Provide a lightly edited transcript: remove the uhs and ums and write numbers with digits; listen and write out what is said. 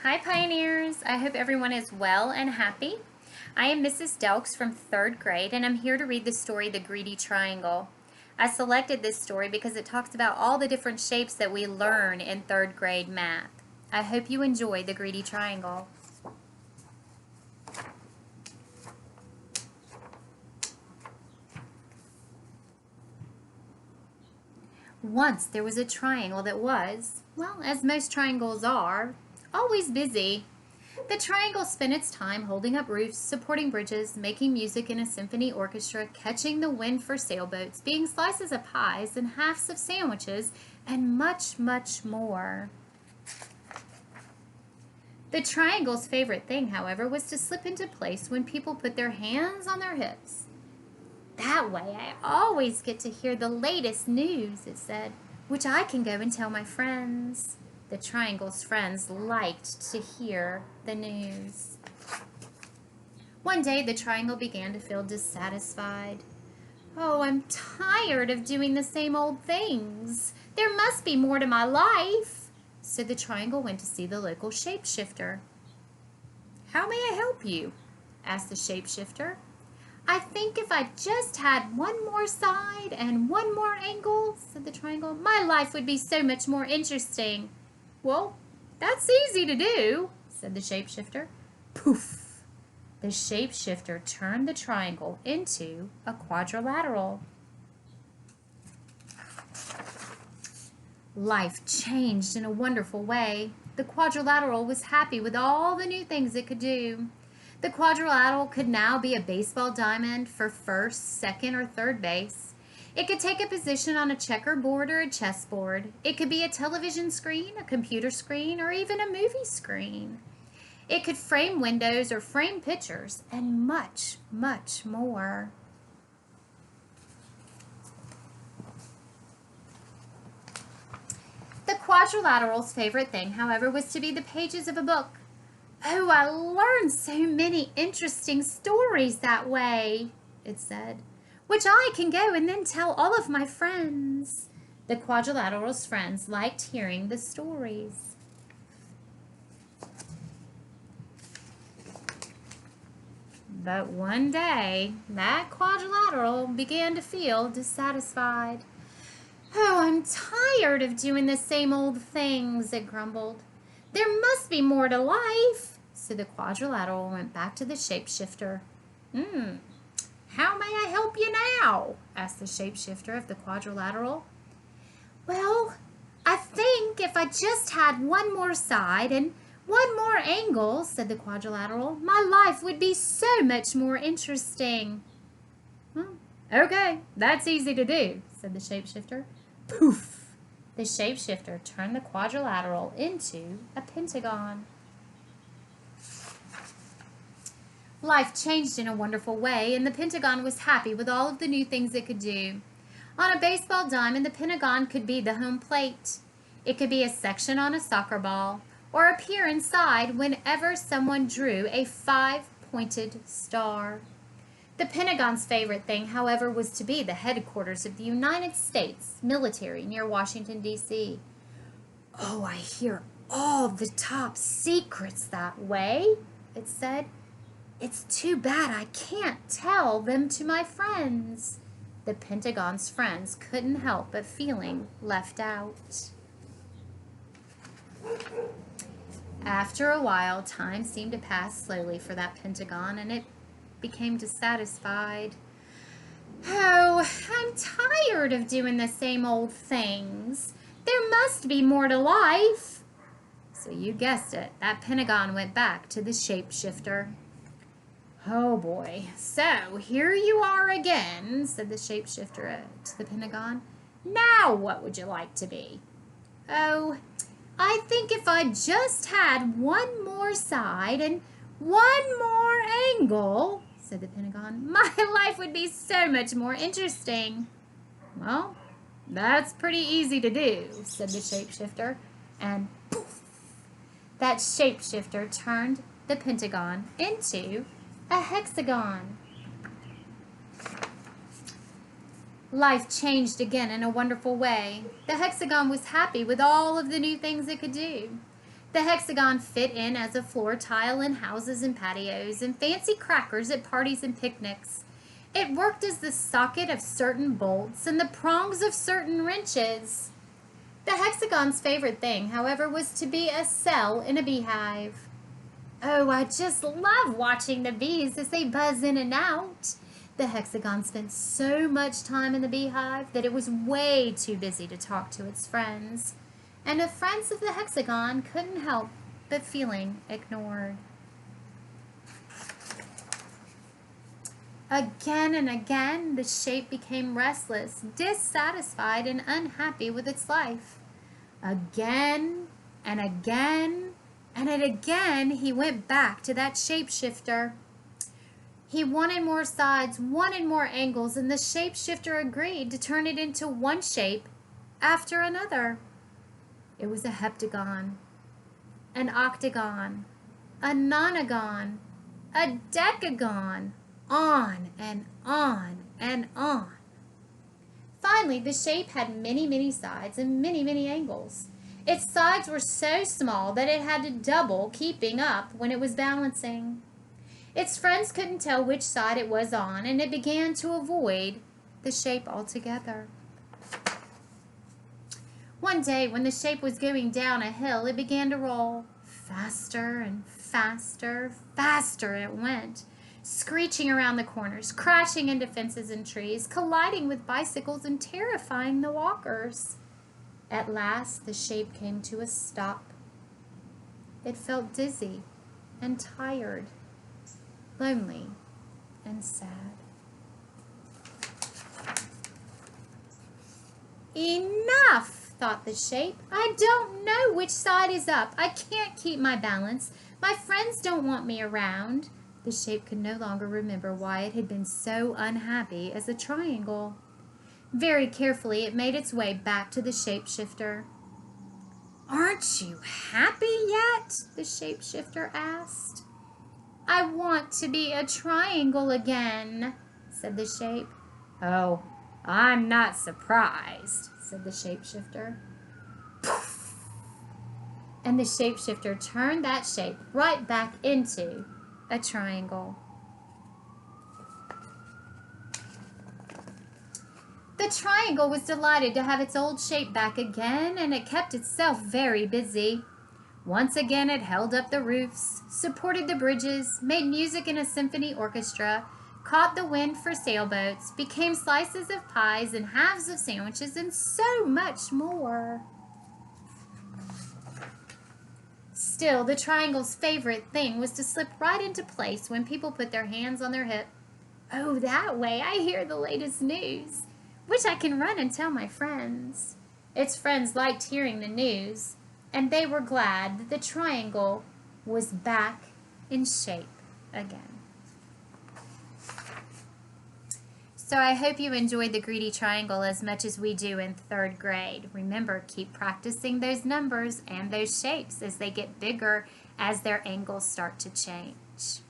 Hi Pioneers! I hope everyone is well and happy. I am Mrs. Duelks from 3rd grade and I'm here to read the story The Greedy Triangle. I selected this story because it talks about all the different shapes that we learn in 3rd grade math. I hope you enjoy The Greedy Triangle. Once there was a triangle that was, well, as most triangles are, always busy. The triangle spent its time holding up roofs, supporting bridges, making music in a symphony orchestra, catching the wind for sailboats, being slices of pies and halves of sandwiches, and much, much more. The triangle's favorite thing, however, was to slip into place when people put their hands on their hips. That way I always get to hear the latest news, it said, which I can go and tell my friends. The triangle's friends liked to hear the news. One day the triangle began to feel dissatisfied. Oh, I'm tired of doing the same old things. There must be more to my life. So the triangle went to see the local shapeshifter. How may I help you? Asked the shapeshifter. I think if I just had one more side and one more angle, said the triangle, my life would be so much more interesting. Well, that's easy to do, said the shapeshifter. Poof! The shapeshifter turned the triangle into a quadrilateral. Life changed in a wonderful way. The quadrilateral was happy with all the new things it could do. The quadrilateral could now be a baseball diamond for first, second, or third base. It could take a position on a checkerboard or a chessboard. It could be a television screen, a computer screen, or even a movie screen. It could frame windows or frame pictures, and much, much more. The quadrilateral's favorite thing, however, was to be the pages of a book. Oh, I learned so many interesting stories that way, it said, which I can go and then tell all of my friends. The quadrilateral's friends liked hearing the stories. But one day, that quadrilateral began to feel dissatisfied. Oh, I'm tired of doing the same old things, it grumbled. There must be more to life. So the quadrilateral went back to the shapeshifter. How may I help you now? Asked the shapeshifter of the quadrilateral. Well, I think if I just had one more side and one more angle, said the quadrilateral, my life would be so much more interesting. Okay, that's easy to do, said the shapeshifter. Poof! The shapeshifter turned the quadrilateral into a pentagon. Life changed in a wonderful way, and the pentagon was happy with all of the new things it could do. On a baseball diamond, the pentagon could be the home plate. It could be a section on a soccer ball, or appear inside whenever someone drew a 5-pointed star. The Pentagon's favorite thing, however, was to be the headquarters of the United States military near Washington, D.C. Oh, I hear all the top secrets that way, it said. It's too bad I can't tell them to my friends. The Pentagon's friends couldn't help but feeling left out. After a while, time seemed to pass slowly for that Pentagon, and it became dissatisfied. Oh, I'm tired of doing the same old things. There must be more to life. So you guessed it, that Pentagon went back to the shapeshifter. Oh boy, so here you are again, said the shapeshifter to the Pentagon. Now what would you like to be? Oh, I think if I just had one more side and one more angle, said the Pentagon, my life would be so much more interesting. Well, that's pretty easy to do, said the shapeshifter, and poof, that shapeshifter turned the Pentagon into a hexagon. Life changed again in a wonderful way. The hexagon was happy with all of the new things it could do. The hexagon fit in as a floor tile in houses and patios, and fancy crackers at parties and picnics. It worked as the socket of certain bolts and the prongs of certain wrenches. The hexagon's favorite thing, however, was to be a cell in a beehive. Oh, I just love watching the bees as they buzz in and out. The hexagon spent so much time in the beehive that it was way too busy to talk to its friends. And the friends of the hexagon couldn't help but feeling ignored. Again and again, the shape became restless, dissatisfied, and unhappy with its life. Again and again and again, he went back to that shapeshifter. He wanted more sides, wanted more angles, and the shapeshifter agreed to turn it into one shape after another. It was a heptagon, an octagon, a nonagon, a decagon, on and on and on. Finally, the shape had many sides and many angles. Its sides were so small that it had to double keeping up when it was balancing. Its friends couldn't tell which side it was on, and it began to avoid the shape altogether. One day, when the shape was going down a hill, it began to roll. Faster and faster it went, screeching around the corners, crashing into fences and trees, colliding with bicycles and terrifying the walkers. At last, the shape came to a stop. It felt dizzy and tired, lonely and sad. Enough! Thought the shape. I don't know which side is up. I can't keep my balance. My friends don't want me around. The shape could no longer remember why it had been so unhappy as a triangle. Very carefully, it made its way back to the shapeshifter. Aren't you happy yet? The shapeshifter asked. I want to be a triangle again, said the shape. Oh, I'm not surprised, said the shapeshifter. Poof! And the shapeshifter turned that shape right back into a triangle. The triangle was delighted to have its old shape back again, and it kept itself very busy. Once again it held up the roofs, supported the bridges, made music in a symphony orchestra, caught the wind for sailboats, became slices of pies and halves of sandwiches, and so much more. Still, the triangle's favorite thing was to slip right into place when people put their hands on their hip. Oh, that way I hear the latest news, which I can run and tell my friends. Its friends liked hearing the news, and they were glad that the triangle was back in shape again. So I hope you enjoyed the greedy triangle as much as we do in 3rd grade. Remember, keep practicing those numbers and those shapes as they get bigger as their angles start to change.